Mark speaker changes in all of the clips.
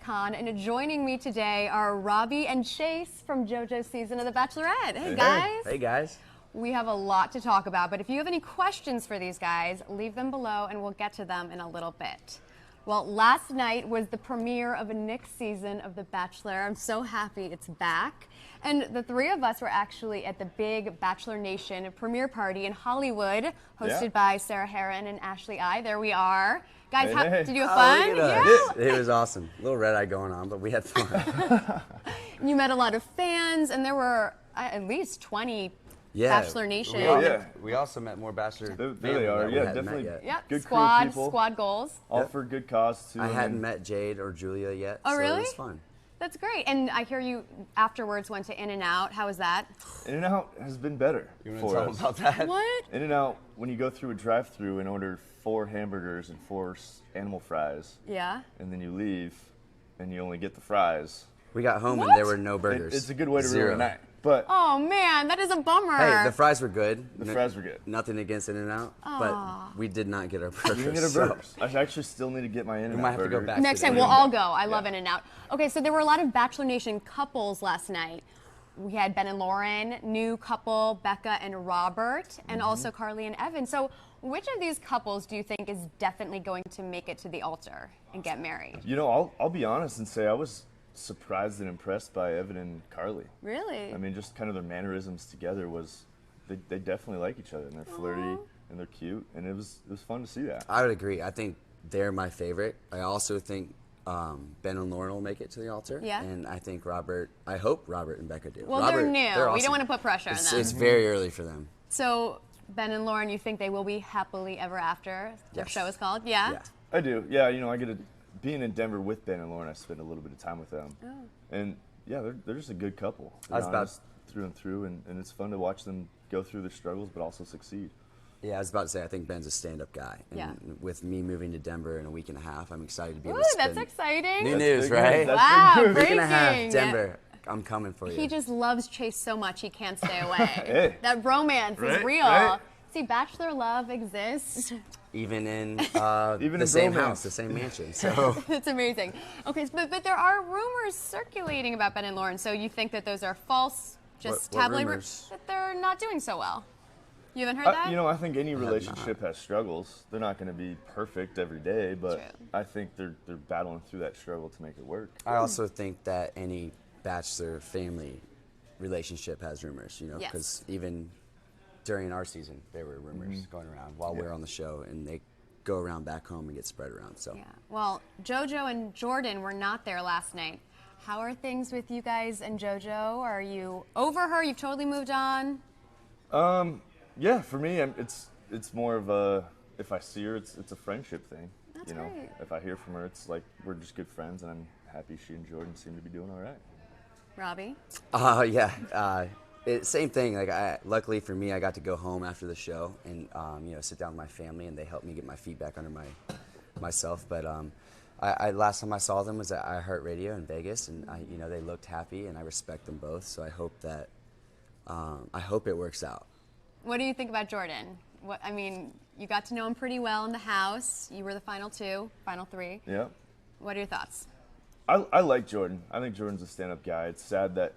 Speaker 1: Con, and joining me today are Robby and Chase from JoJo's season of The Bachelorette. Hey, guys.
Speaker 2: Hey, guys.
Speaker 1: We have a lot to talk about, but if you have any questions for these guys, leave them below and we'll get to them in a little bit. Well, last night was the premiere of Nick's season of The Bachelor. I'm so happy it's back. And the three of us were actually at the big Bachelor Nation premiere party in Hollywood, hosted by Sarah Heron and Ashley I. There we are. Guys, did you have fun?
Speaker 2: It was awesome. A little red eye going on, but we had fun.
Speaker 1: You met a lot of fans, and there were at least 20 Bachelor Nation.
Speaker 2: We also met more Bachelor.
Speaker 3: There they are. Yeah, definitely. Good
Speaker 1: squad,
Speaker 3: people.
Speaker 1: squad goals.
Speaker 3: All for good cause too.
Speaker 2: I hadn't met Jade or Julia yet.
Speaker 1: Oh, really?
Speaker 2: So it was fun.
Speaker 1: That's great. And I hear you afterwards went to In-N-Out. How was that?
Speaker 3: In-N-Out has been better for us.
Speaker 2: About that?
Speaker 1: What?
Speaker 3: In-N-Out, when you go through a drive-through and order 4 hamburgers and 4 animal fries, and then you leave and you only get the fries.
Speaker 2: We got home and there were no burgers.
Speaker 3: It's a good way to ruin a night. But
Speaker 1: oh man, that is a bummer.
Speaker 2: Hey, the fries were good.
Speaker 3: The fries were good.
Speaker 2: Nothing against In-N-Out, but we did not get our burgers.
Speaker 3: We didn't get our burgers. I actually still need to get my In-N-Out.
Speaker 2: We might have to go back.
Speaker 1: Next time, we'll all go. I love In-N-Out. Okay, so there were a lot of Bachelor Nation couples last night. We had Ben and Lauren, new couple Becca and Robert, and also Carly and Evan. So which of these couples do you think is definitely going to make it to the altar and get married?
Speaker 3: You know, I'll be honest and say I was surprised and impressed by Evan and Carly.
Speaker 1: Really?
Speaker 3: I mean, just kind of their mannerisms together was, they definitely like each other, and they're flirty and they're cute, and it was fun to see that.
Speaker 2: I would agree. I think they're my favorite. I also think Ben and Lauren will make it to the altar.
Speaker 1: Yeah.
Speaker 2: And I think I hope Robert and Becca do.
Speaker 1: Well,
Speaker 2: Robert,
Speaker 1: they're new.
Speaker 2: They're awesome.
Speaker 1: We don't want to put pressure on them.
Speaker 2: It's very early for them.
Speaker 1: So Ben and Lauren, you think they will be happily ever after? Their show is called? Yeah?
Speaker 3: I do. Yeah, you know, being in Denver with Ben and Lauren, I spent a little bit of time with them. And yeah, they're just a good couple. They're honest through and through, and it's fun to watch them go through their struggles but also succeed.
Speaker 2: Yeah, I was about to say, I think Ben's a stand-up guy. And with me moving to Denver in a week and a half, I'm excited to be able to spend.
Speaker 1: That's exciting.
Speaker 2: New news, right?
Speaker 1: Wow, breaking.
Speaker 2: Week and a half, Denver. I'm coming for you.
Speaker 1: He just loves Chase so much he can't stay away. That romance is real.
Speaker 3: Right?
Speaker 1: See, Bachelor love exists.
Speaker 2: Even in the same house, the same mansion. So
Speaker 1: it's amazing. Okay, but there are rumors circulating about Ben and Lauren. So you think that those are false, just tabloid rumors? That they're not doing so well. You haven't heard that?
Speaker 3: You know, I think any relationship has struggles. They're not going to be perfect every day, but I think they're battling through that struggle to make it work.
Speaker 2: I also think that any Bachelor family relationship has rumors, you know, because even during our season, there were rumors going around while we're on the show, and they go around back home and get spread around. So
Speaker 1: well, JoJo and Jordan were not there last night. How are things with you guys and JoJo? Are you over her? You've totally moved on?
Speaker 3: Yeah, for me, it's more of a, if I see her, it's a friendship thing.
Speaker 1: That's
Speaker 3: you know,
Speaker 1: great.
Speaker 3: If I hear from her, it's like we're just good friends, and I'm happy she and Jordan seem to be doing all right.
Speaker 1: Robby?
Speaker 2: Same thing. Like, luckily for me, I got to go home after the show and you know, sit down with my family, and they helped me get my feedback under myself. But last time I saw them was at iHeartRadio in Vegas, and you know, they looked happy, and I respect them both. So I hope that I hope it works out.
Speaker 1: What do you think about Jordan? I mean, you got to know him pretty well in the house. You were the final 3.
Speaker 3: Yeah.
Speaker 1: What are your thoughts?
Speaker 3: I like Jordan. I think Jordan's a stand-up guy. It's sad that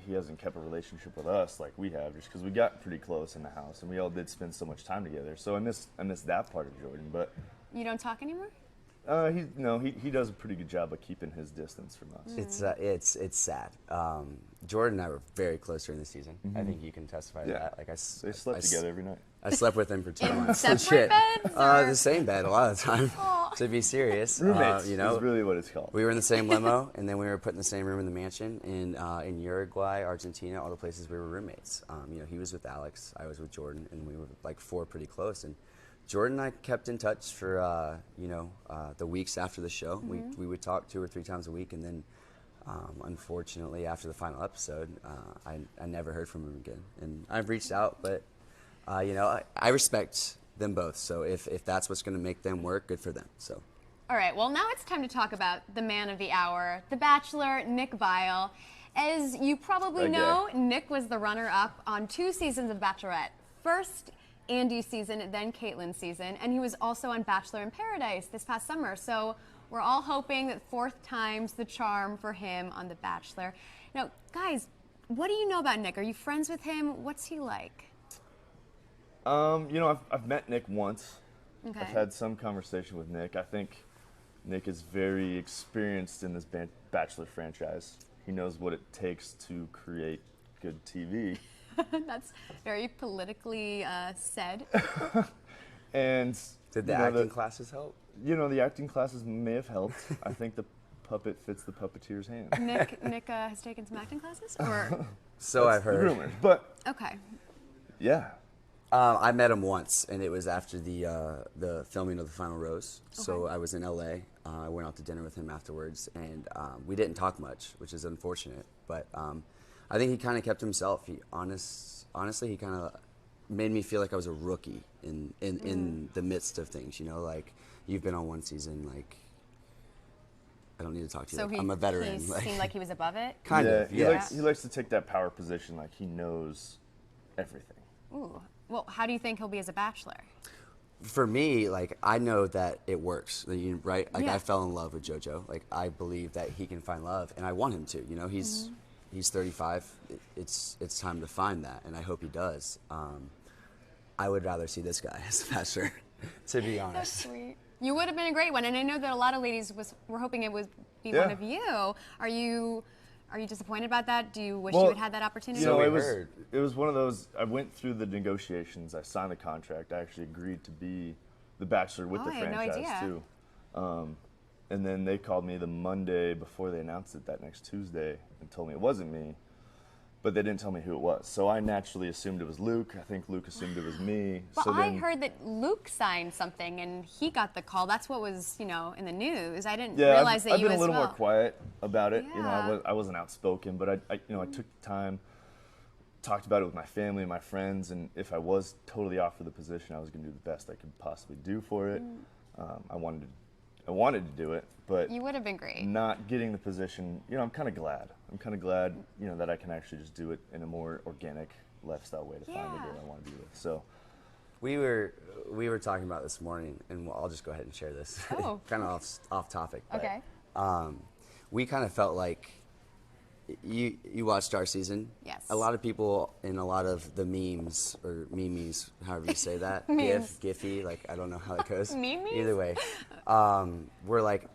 Speaker 3: he hasn't kept a relationship with us like we have, just because we got pretty close in the house, and we all did spend so much time together. So I miss that part of Jordan. But
Speaker 1: you don't talk anymore?
Speaker 3: He does a pretty good job of keeping his distance from us.
Speaker 2: It's sad. Jordan and I were very close during the season. I think you can testify to that. Like
Speaker 3: they slept together every night.
Speaker 2: I slept with him for 2 months.
Speaker 1: Separate beds?
Speaker 2: The same bed a lot of the time. To be serious,
Speaker 3: roommates.
Speaker 2: You know,
Speaker 3: is really what it's called.
Speaker 2: We were in the same limo, and then we were put in the same room in the mansion. And in Uruguay, Argentina, all the places we were roommates. You know, he was with Alex, I was with Jordan, and we were like 4 pretty close. And Jordan and I kept in touch for you know, the weeks after the show. We would talk 2 or 3 times a week, and then unfortunately after the final episode, I never heard from him again. And I've reached out, but you know, I respect them both. So if that's what's going to make them work, good for them. So.
Speaker 1: All right. Well, now it's time to talk about the man of the hour, The Bachelor, Nick Viall. As you probably know, Nick was the runner-up on 2 seasons of Bachelorette. First Andy's season, then Caitlin's season, and he was also on Bachelor in Paradise this past summer. So we're all hoping that 4th time's the charm for him on The Bachelor. Now, guys, what do you know about Nick? Are you friends with him? What's he like?
Speaker 3: You know, I've met Nick once.
Speaker 1: Okay.
Speaker 3: I've had some conversation with Nick. I think Nick is very experienced in this Bachelor franchise. He knows what it takes to create good TV.
Speaker 1: That's very politically said.
Speaker 2: And did the acting classes help?
Speaker 3: You know, the acting classes may have helped. I think the puppet fits the puppeteer's hand.
Speaker 1: Nick has taken some acting classes, or
Speaker 2: so I've heard.
Speaker 3: Rumors, but
Speaker 1: okay.
Speaker 3: Yeah.
Speaker 2: I met him once, and it was after the filming of the final rose. Okay. So I was in LA. I went out to dinner with him afterwards, and we didn't talk much, which is unfortunate. But I think he kind of kept himself. Honestly, he kind of made me feel like I was a rookie in the midst of things. You know, like you've been on one season, like I don't need to talk to you.
Speaker 1: So
Speaker 2: like, I'm a veteran.
Speaker 1: He seemed like he was above it.
Speaker 2: Kind of.
Speaker 3: He likes to take that power position, like he knows everything.
Speaker 1: Ooh. Well, how do you think he'll be as a Bachelor?
Speaker 2: For me, like, I know that it works, right? Like,
Speaker 1: Yeah.
Speaker 2: I fell in love with JoJo. Like, I believe that he can find love, and I want him to. You know, he's 35. It's time to find that, and I hope he does. I would rather see this guy as a Bachelor, to be honest.
Speaker 1: That's sweet. You would have been a great one, and I know that a lot of ladies were hoping it would be one of you. Are you disappointed about that? Do you wish you had had that opportunity?
Speaker 3: You know, it was one of those. I went through the negotiations. I signed the contract. I actually agreed to be the Bachelor with the franchise too. And then they called me the Monday before they announced it that next Tuesday and told me it wasn't me, but they didn't tell me who it was. So I naturally assumed it was Luke. I think Luke assumed it was me.
Speaker 1: But
Speaker 3: so
Speaker 1: I heard that Luke signed something and he got the call. That's what was, in the news. I didn't realize that
Speaker 3: I've
Speaker 1: you
Speaker 3: been
Speaker 1: as
Speaker 3: a little
Speaker 1: well.
Speaker 3: more quiet about it.
Speaker 1: Yeah.
Speaker 3: You know, I wasn't outspoken, but I took the time, talked about it with my family and my friends, and if I was totally offered the position, I was going to do the best I could possibly do for it. I wanted to do it, but
Speaker 1: you would have been great.
Speaker 3: Not getting the position, I'm kind of glad. I'm kind of glad, that I can actually just do it in a more organic, lifestyle way to find the girl I want to be with. So,
Speaker 2: we were talking about this morning, and I'll just go ahead and share this.
Speaker 1: Oh.
Speaker 2: Kind of off topic. But,
Speaker 1: Okay.
Speaker 2: we kind of felt like you watched our season.
Speaker 1: Yes.
Speaker 2: A lot of people in a lot of the memes or memes, however you say that,
Speaker 1: Memes.
Speaker 2: Giphy, like I don't know how it goes.
Speaker 1: Memes?
Speaker 2: Either way, we're like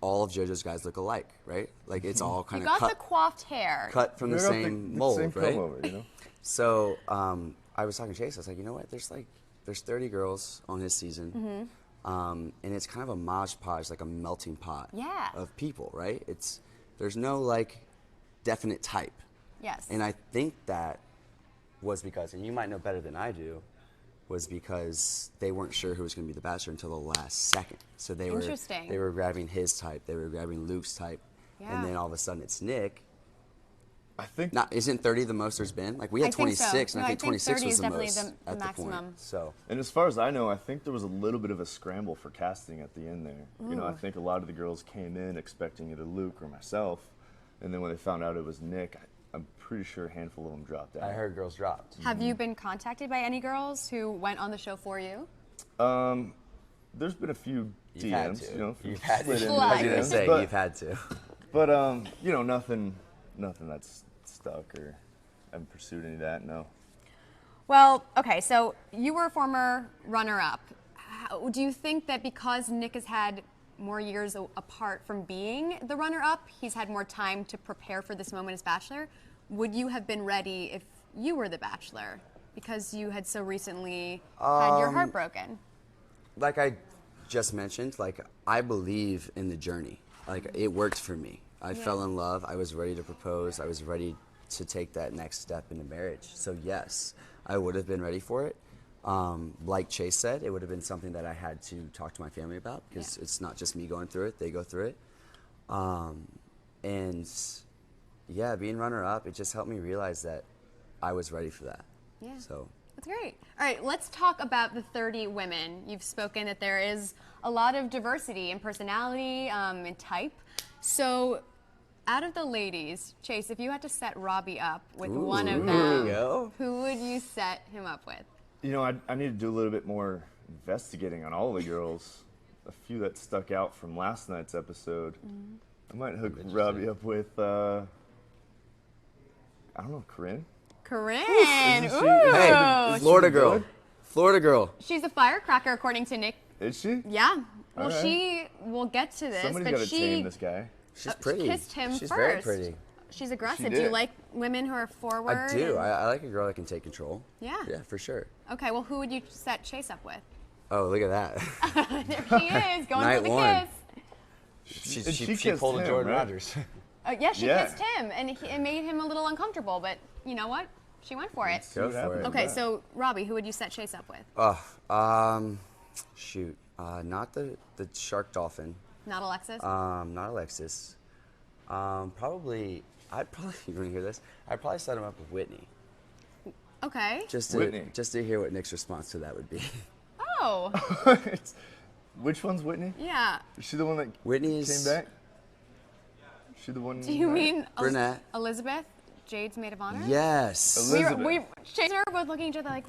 Speaker 2: all of JoJo's guys look alike, right? Like it's all kind
Speaker 1: You
Speaker 2: of
Speaker 1: got the coiffed hair.
Speaker 2: cut from the same mold,
Speaker 3: same
Speaker 2: right?
Speaker 3: comb over,
Speaker 2: So I was talking to Chase. I was like, you know what? There's 30 girls on his season, and it's kind of a mosh podge, like a melting pot of people, right? There's no like definite type.
Speaker 1: Yes.
Speaker 2: And I think that was because, and you might know better than I do, was because they weren't sure who was going to be the Bachelor until the last second. So they were grabbing his type, they were grabbing Luke's type, and then all of a sudden it's Nick.
Speaker 3: I think
Speaker 2: isn't 30 the most there's been? Like we had 26, and I think 26
Speaker 1: 30
Speaker 2: was
Speaker 1: is
Speaker 2: the
Speaker 1: definitely
Speaker 2: most
Speaker 1: the
Speaker 2: at
Speaker 1: maximum.
Speaker 2: the point. So,
Speaker 3: and as far as I know, I think there was a little bit of a scramble for casting at the end there. I think a lot of the girls came in expecting either Luke or myself, and then when they found out it was Nick, I'm pretty sure a handful of them dropped out.
Speaker 2: I heard girls dropped.
Speaker 1: Have you been contacted by any girls who went on the show for you?
Speaker 3: There's been a few
Speaker 2: You've had
Speaker 3: DMs,
Speaker 2: to. You've had to.
Speaker 1: I was
Speaker 2: gonna say,
Speaker 3: but,
Speaker 2: you've had to.
Speaker 3: But nothing that's stuck or I haven't pursued any of that. No.
Speaker 1: Well, okay, so you were a former runner-up. Do you think that because Nick has had more years apart from being the runner-up, he's had more time to prepare for this moment as Bachelor? Would you have been ready if you were the Bachelor because you had so recently had your heart broken?
Speaker 2: Like I just mentioned, like I believe in the journey. Like it worked for me. I fell in love. I was ready to propose. I was ready to take that next step into marriage. So yes, I would have been ready for it. Like Chase said, it would have been something that I had to talk to my family about because it's not just me going through it, they go through it. And yeah, being runner-up, it just helped me realize that I was ready for that.
Speaker 1: Yeah.
Speaker 2: So
Speaker 1: that's great. All right, let's talk about the 30 women. You've spoken that there is a lot of diversity in personality and type. So out of the ladies, Chase, if you had to set Robby up with one of them, who would you set him up with?
Speaker 3: I need to do a little bit more investigating on all the girls. a few that stuck out from last night's episode. I might hook Robby up with, I don't know, Corinne?
Speaker 1: Corinne.
Speaker 3: Isn't she-
Speaker 1: Ooh.
Speaker 3: is she
Speaker 2: Florida
Speaker 3: the
Speaker 2: girl.
Speaker 3: good?
Speaker 2: Florida girl.
Speaker 1: She's a firecracker, according to Nick.
Speaker 3: Is she?
Speaker 1: Yeah. Well,
Speaker 3: All right.
Speaker 1: we'll get to this,
Speaker 3: Somebody's
Speaker 1: but
Speaker 3: got to
Speaker 1: she
Speaker 3: tame this guy.
Speaker 2: She's pretty.
Speaker 1: kissed him
Speaker 2: She's
Speaker 1: first.
Speaker 2: very pretty.
Speaker 1: She's aggressive.
Speaker 3: She
Speaker 1: Do you
Speaker 3: did.
Speaker 1: like women who are forward?
Speaker 2: I do.
Speaker 1: and-
Speaker 2: I like a girl that can take control.
Speaker 1: Yeah.
Speaker 2: Yeah, for sure.
Speaker 1: Okay, well, who would you set Chase up with?
Speaker 2: Oh, look at that.
Speaker 1: There she is, going
Speaker 2: Night
Speaker 1: for the
Speaker 2: one.
Speaker 1: kiss.
Speaker 3: And
Speaker 2: she
Speaker 3: kissed
Speaker 2: pulled a
Speaker 3: him,
Speaker 2: Jordan
Speaker 3: right?
Speaker 2: Rodgers.
Speaker 1: Yeah, she
Speaker 3: Yeah.
Speaker 1: kissed him, and it made him a little uncomfortable, but you know what? She went for it.
Speaker 2: Go
Speaker 3: what
Speaker 2: for
Speaker 3: happens.
Speaker 2: it.
Speaker 1: Okay, so Robby, who would you set Chase up with?
Speaker 2: Shoot. Not the shark dolphin.
Speaker 1: Not Alexis?
Speaker 2: Not Alexis. I'd probably, you want to hear this? I'd probably set him up with Whitney.
Speaker 1: Okay.
Speaker 3: Whitney.
Speaker 2: Just to hear what Nick's response to that would be.
Speaker 1: Oh,
Speaker 3: Which one's Whitney?
Speaker 1: yeah.
Speaker 3: Is she the one that
Speaker 2: Whitney's-
Speaker 3: came back? Is she the one?
Speaker 1: Do you mean
Speaker 2: Brunette.
Speaker 1: Elizabeth, Jade's maid of honor?
Speaker 2: Yes.
Speaker 3: Elizabeth.
Speaker 1: Chase and I were both looking at each other like,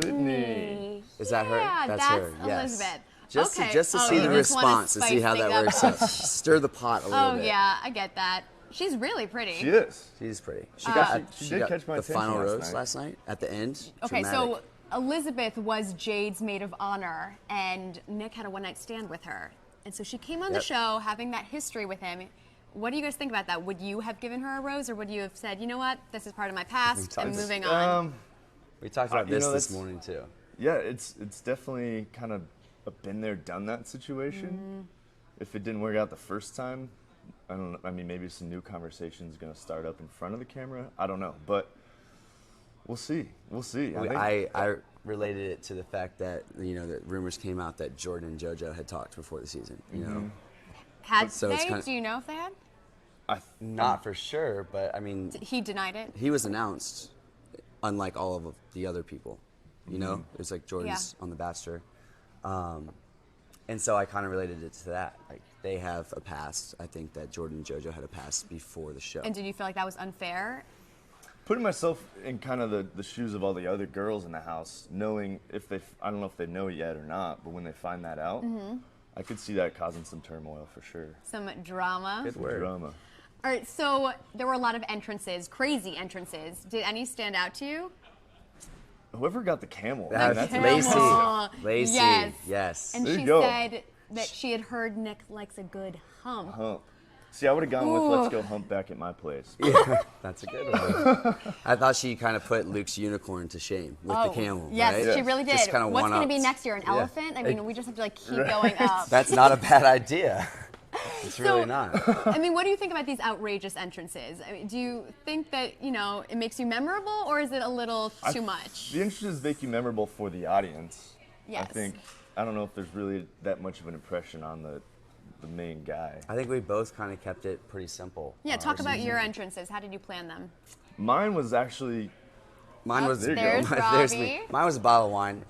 Speaker 1: Whitney.
Speaker 2: Is that her?
Speaker 1: Yeah,
Speaker 2: That's
Speaker 1: that's
Speaker 2: her. Yes.
Speaker 1: Elizabeth.
Speaker 2: Just
Speaker 1: Okay.
Speaker 2: to, just to
Speaker 1: Oh,
Speaker 2: see
Speaker 1: you
Speaker 2: the
Speaker 1: just wanna
Speaker 2: response, to see
Speaker 1: spice
Speaker 2: how that
Speaker 1: things
Speaker 2: works
Speaker 1: up.
Speaker 2: out. Stir the pot a little
Speaker 1: Oh,
Speaker 2: bit.
Speaker 1: yeah, I get that. She's really pretty.
Speaker 3: She is.
Speaker 2: She's pretty. She
Speaker 3: she did catch my
Speaker 2: the
Speaker 3: attention
Speaker 2: final
Speaker 3: last
Speaker 2: rose
Speaker 3: night.
Speaker 2: last night at the end.
Speaker 1: Okay,
Speaker 2: Dramatic.
Speaker 1: so Elizabeth was Jade's maid of honor, and Nick had a one-night stand with her. And so she came on the
Speaker 2: Yep.
Speaker 1: show having that history with him. What do you guys think about that? Would you have given her a rose, or would you have said, you know what, this is part of my past, I'm moving on?
Speaker 2: We talked about
Speaker 3: you
Speaker 2: this
Speaker 3: know,
Speaker 2: this
Speaker 3: that's-
Speaker 2: morning too.
Speaker 3: Yeah, it's definitely kind of a been there, done that situation. If it didn't work out the first time, I don't know. I mean, maybe some new conversations going to start up in front of the camera. I don't know, but we'll see. We'll see.
Speaker 2: I related it to the fact that that rumors came out that Jordan and JoJo had talked before the season. You know,
Speaker 1: Had
Speaker 2: so it's
Speaker 1: they?
Speaker 2: kinda-
Speaker 1: Do you know if they had?
Speaker 2: not for sure, but I mean,
Speaker 1: He denied it.
Speaker 2: he was announced, unlike all of the other people. You know, it was like Jordan's on The Bachelor, and so I kind of related it to that. Like they have a past. I think that Jordan and JoJo had a past before the show.
Speaker 1: And did you feel like that was unfair?
Speaker 3: Putting myself in kind of the shoes of all the other girls in the house, knowing I don't know if they know it yet or not, but when they find that out, I could see that causing some turmoil for sure.
Speaker 1: Some drama.
Speaker 2: Good word.
Speaker 3: Drama.
Speaker 1: All right, so there were a lot of entrances, crazy entrances. Did any stand out to you?
Speaker 3: Whoever got the camel.
Speaker 2: That's
Speaker 3: man,
Speaker 1: camel.
Speaker 2: Lacey.
Speaker 1: Yes.
Speaker 2: Yes.
Speaker 1: And
Speaker 3: There
Speaker 1: she
Speaker 3: you go.
Speaker 1: said that she had heard Nick likes a good hump.
Speaker 3: Hump. See, I would have gone with
Speaker 1: Ooh.
Speaker 3: let's go hump back at my place.
Speaker 2: Yeah, that's a good one. I thought she kind of put Luke's unicorn to shame with the camel.
Speaker 1: Yes,
Speaker 2: right?
Speaker 1: she really did.
Speaker 2: Just kinda
Speaker 1: What's going to be
Speaker 2: one-upped.
Speaker 1: next year? An elephant? I mean, we just have to keep going up.
Speaker 2: That's not a bad idea. It's really not.
Speaker 1: I mean, what do you think about these outrageous entrances? I mean, do you think that, it makes you memorable, or is it a little too much?
Speaker 3: The entrances make you memorable for the audience.
Speaker 1: Yes.
Speaker 3: I don't know if there's really that much of an impression on the main guy.
Speaker 2: I think we both kind of kept it pretty simple.
Speaker 1: Yeah, talk
Speaker 2: Ours
Speaker 1: about
Speaker 2: is-
Speaker 1: your entrances. How did you plan them?
Speaker 3: Mine was actually
Speaker 2: Mine was
Speaker 3: There you go.
Speaker 1: There's
Speaker 2: me.
Speaker 1: Robby.
Speaker 2: Mine was a bottle of wine.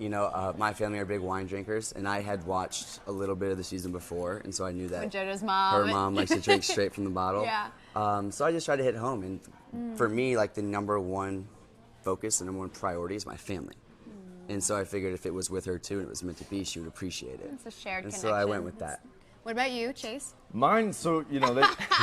Speaker 2: My family are big wine drinkers, and I had watched a little bit of the season before, and so I knew that
Speaker 1: When JoJo's mom.
Speaker 2: her mom likes to drink straight from the bottle.
Speaker 1: Yeah.
Speaker 2: So I just tried to hit home, and for me, like the number one focus, the number one priority is my family. And so I figured if it was with her too, and it was meant to be, she would appreciate it.
Speaker 1: It's a shared
Speaker 2: and
Speaker 1: connection.
Speaker 2: so I went with that.
Speaker 1: What about you, Chase?
Speaker 3: mine. So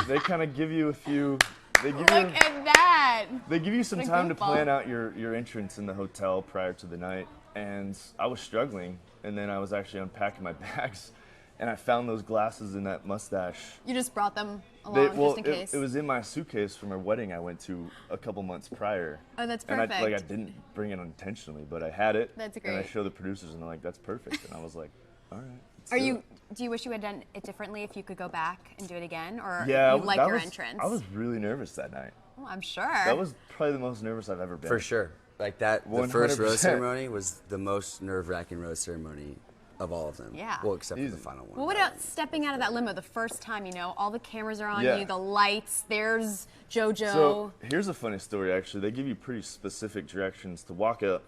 Speaker 3: they kind of give you a few. They give
Speaker 1: Look
Speaker 3: you
Speaker 1: at that.
Speaker 3: They give you some
Speaker 1: What a
Speaker 3: time to
Speaker 1: goofball.
Speaker 3: plan out your entrance in the hotel prior to the night, and I was struggling, and then I was actually unpacking my bags, and I found those glasses in that mustache.
Speaker 1: You just brought them along just in case.
Speaker 3: It was in my suitcase from a wedding I went to a couple months prior.
Speaker 1: Oh, that's
Speaker 3: And I
Speaker 1: perfect.
Speaker 3: didn't bring it intentionally, but I had it.
Speaker 1: That's
Speaker 3: And I
Speaker 1: great.
Speaker 3: showed the producers, and they're like, "That's perfect." And I was like, "All right." let's
Speaker 1: Are
Speaker 3: do
Speaker 1: you?
Speaker 3: it."
Speaker 1: Do you wish you had done it differently if you could go back and do it again, or
Speaker 3: Yeah,
Speaker 1: you like
Speaker 3: that
Speaker 1: your
Speaker 3: was-
Speaker 1: entrance?
Speaker 3: I was really nervous that night.
Speaker 1: Oh, I'm sure.
Speaker 3: That was probably the most nervous I've ever been.
Speaker 2: For sure. Like that, the first rose
Speaker 3: 100%.
Speaker 2: ceremony was the most nerve-wracking rose ceremony of all of them.
Speaker 1: Yeah.
Speaker 2: Well, except for
Speaker 3: Easy.
Speaker 2: the final one.
Speaker 1: Well, what about stepping out of that limo the first time? All the cameras are on
Speaker 3: Yeah.
Speaker 1: you, the lights. There's JoJo.
Speaker 3: So here's a funny story. Actually, they give you pretty specific directions to walk up,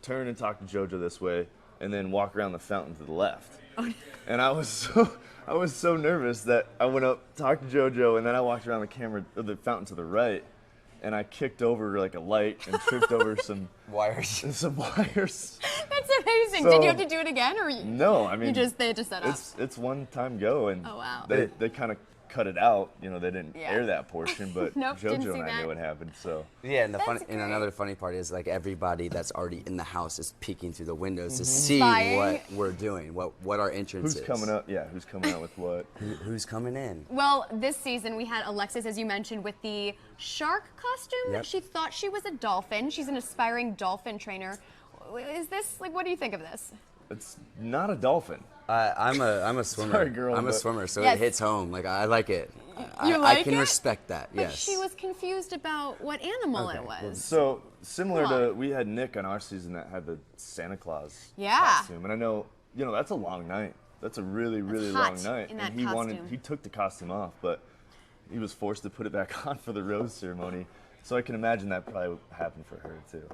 Speaker 3: turn and talk to JoJo this way, and then walk around the fountain to the left. And I was so nervous that I went up, talked to JoJo, and then I walked around the fountain to the right, and I kicked over like a light and tripped over some
Speaker 2: Wires.
Speaker 3: wires.
Speaker 1: That's That's amazing.
Speaker 3: So-
Speaker 1: Did you have to do it again, or
Speaker 3: No, I mean,
Speaker 1: they just set up?
Speaker 3: it's one time go, and
Speaker 1: Oh, wow.
Speaker 3: they kind of cut it out. You know, they didn't
Speaker 1: Yeah.
Speaker 3: air that portion, but
Speaker 1: Nope, didn't
Speaker 3: JoJo
Speaker 1: see
Speaker 3: and I
Speaker 1: that.
Speaker 3: knew what happened. So
Speaker 2: Yeah, and
Speaker 1: That's great.
Speaker 2: another funny part is like everybody that's already in the house is peeking through the windows to see
Speaker 1: Spying.
Speaker 2: what we're doing, what our entrance
Speaker 3: who's
Speaker 2: is.
Speaker 3: coming up? Yeah, who's coming out with what?
Speaker 2: Who's coming in?
Speaker 1: Well, this season we had Alexis, as you mentioned, with the shark costume.
Speaker 2: Yep.
Speaker 1: She thought she was a dolphin. She's an aspiring dolphin trainer. Is this like? What do you think of this?
Speaker 3: It's not a dolphin.
Speaker 2: I'm a swimmer.
Speaker 3: Sorry, girl,
Speaker 2: I'm a
Speaker 3: but-
Speaker 2: swimmer, so
Speaker 1: Yes.
Speaker 2: it hits home. Like I like it.
Speaker 1: You
Speaker 2: I
Speaker 1: like
Speaker 2: can
Speaker 1: it?
Speaker 2: respect that.
Speaker 1: But
Speaker 2: yes.
Speaker 1: she was confused about what animal it was.
Speaker 3: So similar
Speaker 1: Come
Speaker 3: to
Speaker 1: on.
Speaker 3: we had Nick on our season that had the Santa Claus
Speaker 1: Yeah.
Speaker 3: costume, and I know that's a long night. That's a really
Speaker 1: hot
Speaker 3: long night,
Speaker 1: in that
Speaker 3: and
Speaker 1: costume.
Speaker 3: he took the costume off, but he was forced to put it back on for the rose ceremony. So I can imagine that probably happened for her too.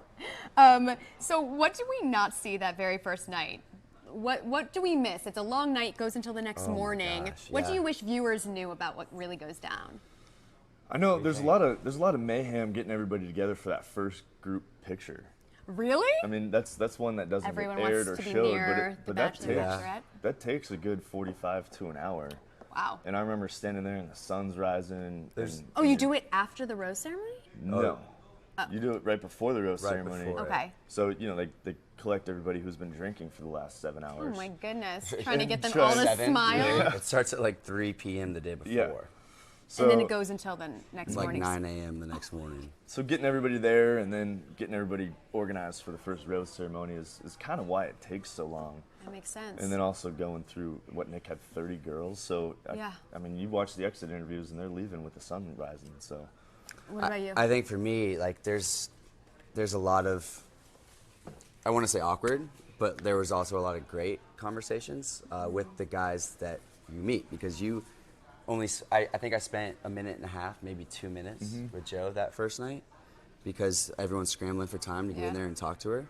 Speaker 1: So what did we not see that very first night? What do we miss? It's a long night, goes until the next
Speaker 2: Oh my
Speaker 1: morning.
Speaker 2: gosh,
Speaker 1: What do
Speaker 2: yeah.
Speaker 1: you wish viewers knew about what really goes down?
Speaker 3: I know there's a lot of mayhem getting everybody together for that first group picture.
Speaker 1: Really?
Speaker 3: I mean, that's one that doesn't
Speaker 1: Everyone
Speaker 3: get aired
Speaker 1: wants
Speaker 3: or
Speaker 1: to be
Speaker 3: showed,
Speaker 1: near the
Speaker 3: but that
Speaker 1: Bachelor,
Speaker 3: takes
Speaker 1: Bachelorette.
Speaker 3: that takes a good 45 to an hour.
Speaker 1: Wow.
Speaker 3: And I remember standing there and the sun's rising. And,
Speaker 1: Oh, you do it after the rose ceremony?
Speaker 3: No. You do it right before the rose
Speaker 2: Right
Speaker 3: ceremony.
Speaker 2: before it.
Speaker 1: Okay.
Speaker 3: So, they collect everybody who's been drinking for the last 7
Speaker 1: Oh
Speaker 3: hours.
Speaker 1: my goodness. Trying to get them
Speaker 3: Try
Speaker 1: all to
Speaker 2: 7?
Speaker 1: smile.
Speaker 2: Yeah, it starts at like 3 p.m. the day before.
Speaker 3: Yeah. So,
Speaker 1: And then it goes until the next
Speaker 2: Like
Speaker 1: morning.
Speaker 2: 9 a.m. the next morning.
Speaker 3: so getting everybody there and then getting everybody organized for the first rose ceremony is kind of why it takes so long.
Speaker 1: That makes sense.
Speaker 3: And then also going through what Nick had 30 girls. So,
Speaker 1: Yeah.
Speaker 3: I mean, you watch the exit interviews and they're leaving with the sun rising. So,
Speaker 1: What about you?
Speaker 2: I think for me, like there's a lot of, I want to say awkward, but there was also a lot of great conversations with the guys that you meet because you only, I think I spent a minute and a half, maybe 2 minutes with Joe that first night because everyone's scrambling for time to get in
Speaker 1: Yeah.
Speaker 2: there and talk to her.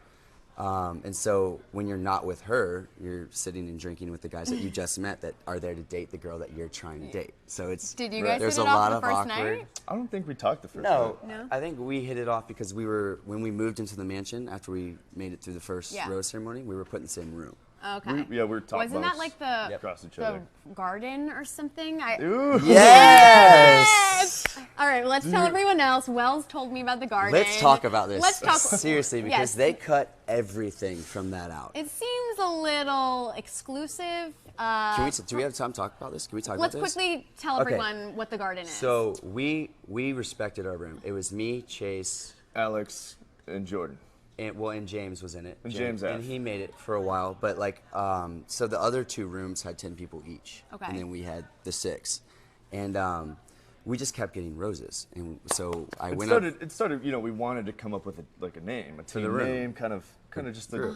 Speaker 2: And so when you're not with her, you're sitting and drinking with the guys that you just met that are there to date the girl that you're trying to date. So it's
Speaker 1: Did you guys
Speaker 2: there's
Speaker 1: hit
Speaker 2: a
Speaker 1: it off
Speaker 2: lot
Speaker 1: the
Speaker 2: of
Speaker 1: first
Speaker 2: awkward.
Speaker 1: night?
Speaker 3: I don't think we talked the first
Speaker 2: No,
Speaker 3: night.
Speaker 1: No?
Speaker 2: I think we hit it off because when we moved into the mansion after we made it through the first
Speaker 1: Yeah.
Speaker 2: rose ceremony, we were put in the same room.
Speaker 1: Okay.
Speaker 3: We were top
Speaker 1: Wasn't that
Speaker 3: bunks
Speaker 1: like the
Speaker 3: across each
Speaker 1: the
Speaker 3: other.
Speaker 1: garden or something?
Speaker 3: Ooh.
Speaker 2: Yes!
Speaker 1: All right, let's tell everyone else. Wells told me about the garden.
Speaker 2: Let's talk about this.
Speaker 1: Let's talk
Speaker 2: seriously because
Speaker 1: Yes.
Speaker 2: they cut everything from that out.
Speaker 1: It seems a little exclusive.
Speaker 2: Do we have time to talk about this? Can we talk
Speaker 1: Let's
Speaker 2: about this?
Speaker 1: quickly tell
Speaker 2: Okay.
Speaker 1: everyone what the garden is.
Speaker 2: So we respected our room. It was me, Chase,
Speaker 3: Alex and Jordan.
Speaker 2: and James was in it.
Speaker 3: And James
Speaker 2: and
Speaker 3: F.
Speaker 2: he made it for a while, but like so the other 2 rooms had 10 people each.
Speaker 1: Okay.
Speaker 2: And then we had the 6. And we just kept getting roses. And so I
Speaker 3: It
Speaker 2: went up
Speaker 3: started, we wanted to come up with a name, a team
Speaker 2: the room.
Speaker 3: name, kind of just a,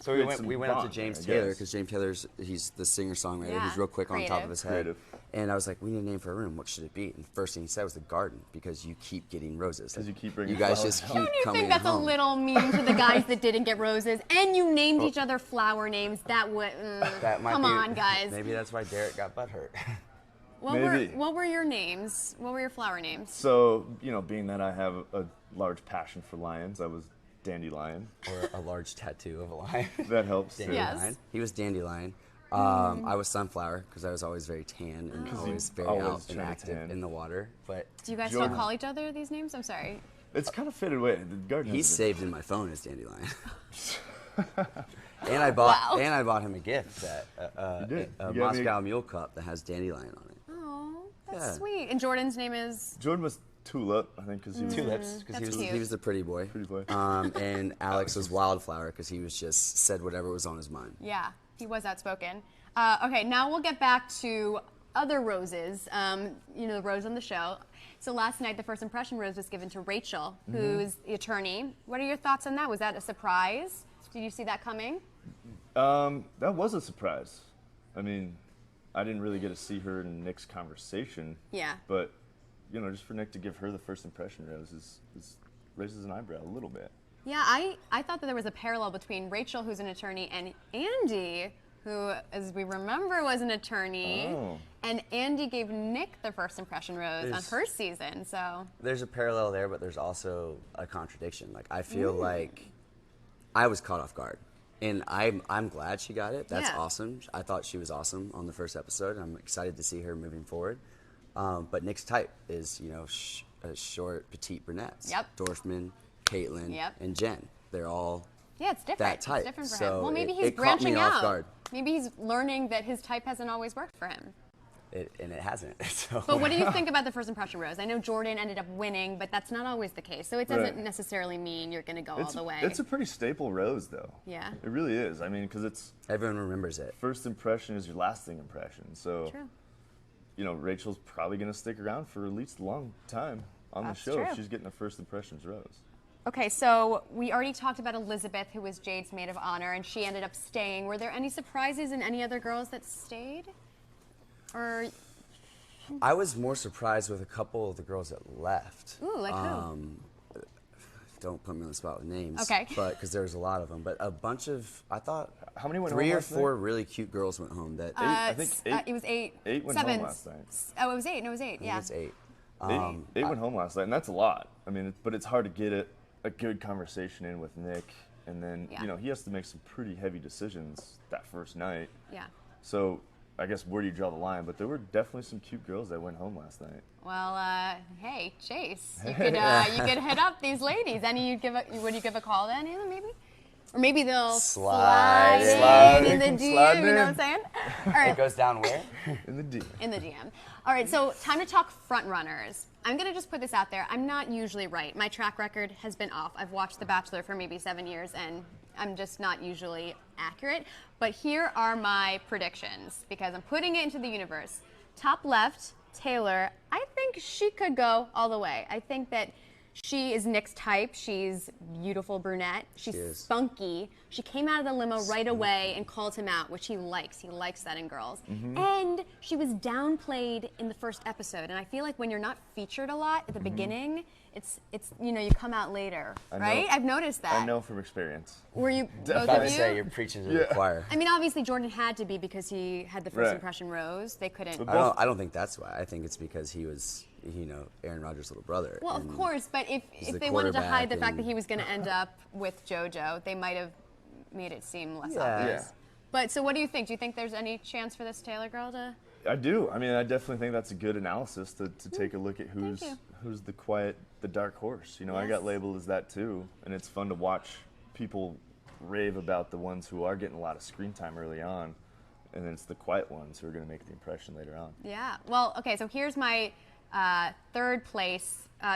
Speaker 2: So we went up to James Taylor because James Taylor's he's the singer-songwriter.
Speaker 1: Yeah,
Speaker 2: He's real quick on top
Speaker 1: creative.
Speaker 2: of his head.
Speaker 3: Creative.
Speaker 2: And I was like, we need a name for a room. What should it be? And the first thing he said was the garden because you keep getting roses.
Speaker 3: 'Cause you keep bringing
Speaker 2: You guys
Speaker 3: flowers
Speaker 2: just
Speaker 3: home.
Speaker 2: keep
Speaker 1: Don't you
Speaker 2: coming
Speaker 1: think that's
Speaker 2: home.
Speaker 1: a little mean to the guys that didn't get roses? And you named each other flower names. That would.
Speaker 2: That might
Speaker 1: Come
Speaker 2: be-
Speaker 1: on, guys.
Speaker 2: Maybe that's why Derek got butthurt.
Speaker 3: Maybe.
Speaker 1: What were your names? What were your flower names?
Speaker 3: So, being that I have a large passion for lions, I was Dandelion.
Speaker 2: Or a large tattoo of a lion.
Speaker 3: That helps. too.
Speaker 1: Yes.
Speaker 2: Dandelion. He was Dandelion. I was Sunflower because I was always very tan and always very
Speaker 3: always
Speaker 2: out and
Speaker 3: trying to
Speaker 2: active
Speaker 3: tan.
Speaker 2: in the water. But
Speaker 1: Do you guys
Speaker 3: Jordan.
Speaker 1: still call each other these names? I'm sorry.
Speaker 3: It's kind of faded away. The garden.
Speaker 2: he's
Speaker 3: has
Speaker 2: saved in my phone as Dandelion. And I bought
Speaker 1: Wow.
Speaker 2: him a gift that
Speaker 3: You did.
Speaker 2: a
Speaker 3: You got me-
Speaker 2: Moscow Mule cup that has Dandelion on it.
Speaker 1: Oh, that's
Speaker 2: Yeah.
Speaker 1: sweet. And Jordan's name is.
Speaker 3: Jordan was Tulip, I think, because he was
Speaker 2: Tulips because
Speaker 1: That's cute.
Speaker 2: he was the pretty boy.
Speaker 3: Pretty boy.
Speaker 2: And Alex was Wildflower because he was just said whatever was on his mind.
Speaker 1: Yeah, he was outspoken. Okay, now we'll get back to other roses. The rose on the show. So last night, the first impression rose was given to Rachel, who's the attorney. What are your thoughts on that? Was that a surprise? Did you see that coming?
Speaker 3: That was a surprise. I mean, I didn't really get to see her in Nick's conversation.
Speaker 1: Yeah.
Speaker 3: But, just for Nick to give her the first impression rose is raises an eyebrow a little bit.
Speaker 1: Yeah, I thought that there was a parallel between Rachel, who's an attorney, and Andy, who, as we remember, was an attorney.
Speaker 3: Oh.
Speaker 1: And Andy gave Nick the first impression rose on
Speaker 2: There's-
Speaker 1: her season. So
Speaker 2: There's a parallel there, but there's also a contradiction. Like I feel like I was caught off guard, And I'm glad she got it. That's
Speaker 1: Yeah.
Speaker 2: awesome. I thought she was awesome on the first episode. I'm excited to see her moving forward. But Nick's type is, short, petite brunettes.
Speaker 1: Yep.
Speaker 2: Dorfman, Caitlin,
Speaker 1: Yep.
Speaker 2: and Jen. They're all
Speaker 1: Yeah, it's different.
Speaker 2: that type.
Speaker 1: It's different for
Speaker 2: So
Speaker 1: him. Well, maybe he's
Speaker 2: it caught me
Speaker 1: branching
Speaker 2: off
Speaker 1: out.
Speaker 2: guard.
Speaker 1: Maybe he's learning that his type hasn't always worked for him.
Speaker 2: And it hasn't. So.
Speaker 1: But what do you think about the first impression rose? I know Jordan ended up winning, but that's not always the case. So it doesn't
Speaker 3: Right.
Speaker 1: necessarily mean you're going to go all the way.
Speaker 3: It's a pretty staple rose, though.
Speaker 1: Yeah.
Speaker 3: It really is. I mean, because it's
Speaker 2: Everyone remembers it.
Speaker 3: first impression is your lasting impression. So,
Speaker 1: True.
Speaker 3: Rachel's probably going to stick around for at least a long time on
Speaker 1: That's
Speaker 3: the show
Speaker 1: true.
Speaker 3: if she's getting a first impressions rose.
Speaker 1: Okay, so we already talked about Elizabeth, who was Jade's maid of honor, and she ended up staying. Were there any surprises in any other girls that stayed? Or,
Speaker 2: I was more surprised with a couple of the girls that left.
Speaker 1: ooh, like who?
Speaker 2: Don't put me on the spot with names.
Speaker 1: Okay.
Speaker 2: But because there's a lot of them. But a bunch of, I thought,
Speaker 3: How many went
Speaker 2: 3
Speaker 3: home
Speaker 2: or
Speaker 3: last
Speaker 2: 4 really cute girls went home. That
Speaker 3: I think
Speaker 1: It was 8.
Speaker 3: eight went
Speaker 1: 7.
Speaker 3: home last night.
Speaker 1: Oh, it was 8. No, it was 8.
Speaker 2: I
Speaker 1: Yeah.
Speaker 2: think it's 8.
Speaker 3: Eight went home last night, and that's a lot. I mean, but it's hard to get a good conversation in with Nick, and then
Speaker 1: Yeah.
Speaker 3: he has to make some pretty heavy decisions that first night.
Speaker 1: Yeah.
Speaker 3: So I guess where do you draw the line? But there were definitely some cute girls that went home last night.
Speaker 1: Well, hey, Chase, you could hit up these ladies. Would you give a call to any of them, maybe? Or maybe they'll
Speaker 2: Slide
Speaker 1: in the
Speaker 3: in,
Speaker 1: DM,
Speaker 3: slide
Speaker 1: you know
Speaker 3: in.
Speaker 1: what I'm saying? All right.
Speaker 2: It goes down where?
Speaker 3: In the D.
Speaker 1: In the DM. All right, so time to talk front runners. I'm gonna just put this out there. I'm not usually right. My track record has been off. I've watched The Bachelor for maybe 7 years, and I'm just not usually accurate. But here are my predictions because I'm putting it into the universe. Top left, Taylor. I think she could go all the way. I think that she is Nick's type. She's beautiful brunette. She's
Speaker 2: She is.
Speaker 1: spunky. She came out of the limo right away and called him out, which he likes. He likes that in girls. And she was downplayed in the first episode. And I feel like when you're not featured a lot at the beginning, it's you come out later,
Speaker 3: I know.
Speaker 1: right? I've noticed that.
Speaker 3: I know from experience.
Speaker 1: Were you both
Speaker 2: I
Speaker 1: of
Speaker 2: would
Speaker 1: you?
Speaker 2: say you're preaching to the choir.
Speaker 1: I mean, obviously Jordan had to be because he had the first
Speaker 3: Right.
Speaker 1: impression rose. They couldn't.
Speaker 2: I don't think that's why. I think it's because he was, Aaron Rodgers' little brother.
Speaker 1: Well, of
Speaker 2: and
Speaker 1: course, but if
Speaker 2: the
Speaker 1: they wanted to hide the
Speaker 2: quarterback
Speaker 1: fact that
Speaker 2: and-
Speaker 1: he was going to end up with JoJo, they might have made it seem less
Speaker 2: Yeah.
Speaker 1: obvious.
Speaker 3: Yeah.
Speaker 1: But so what do you think? Do you think there's any chance for this Taylor girl to?
Speaker 3: I do. I mean, I definitely think that's a good analysis to take a look at
Speaker 1: you.
Speaker 3: who's the dark horse. I
Speaker 1: Yes.
Speaker 3: got labeled as that too, and it's fun to watch people rave about the ones who are getting a lot of screen time early on, and then it's the quiet ones who are going to make the impression later on.
Speaker 1: Yeah. Well, okay. So here's my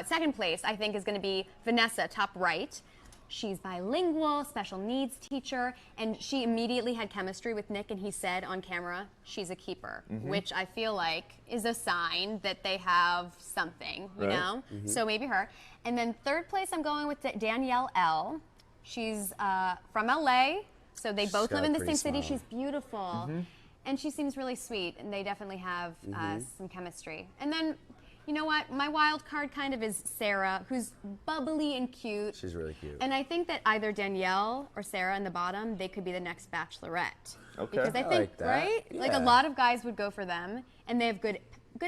Speaker 1: second place. I think is going to be Vanessa, top right. She's bilingual, special needs teacher, and she immediately had chemistry with Nick, and he said on camera, she's a keeper, which I feel like is a sign that they have something, you
Speaker 3: Right.
Speaker 1: know? So maybe her. And then third place, I'm going with Danielle L. She's from LA, so they both
Speaker 2: got
Speaker 1: live
Speaker 2: a
Speaker 1: in the
Speaker 2: pretty
Speaker 1: same city.
Speaker 2: smile.
Speaker 1: She's beautiful, and she seems really sweet, and they definitely have some chemistry. And then, you know what? My wild card kind of is Sarah, who's bubbly and cute.
Speaker 2: She's really cute.
Speaker 1: And I think that either Danielle or Sarah in the bottom, they could be the next Bachelorette.
Speaker 3: Okay.
Speaker 1: Because I
Speaker 2: I
Speaker 1: think,
Speaker 2: like that.
Speaker 1: right? Like a
Speaker 2: Yeah.
Speaker 1: lot of guys would go for them, and they have good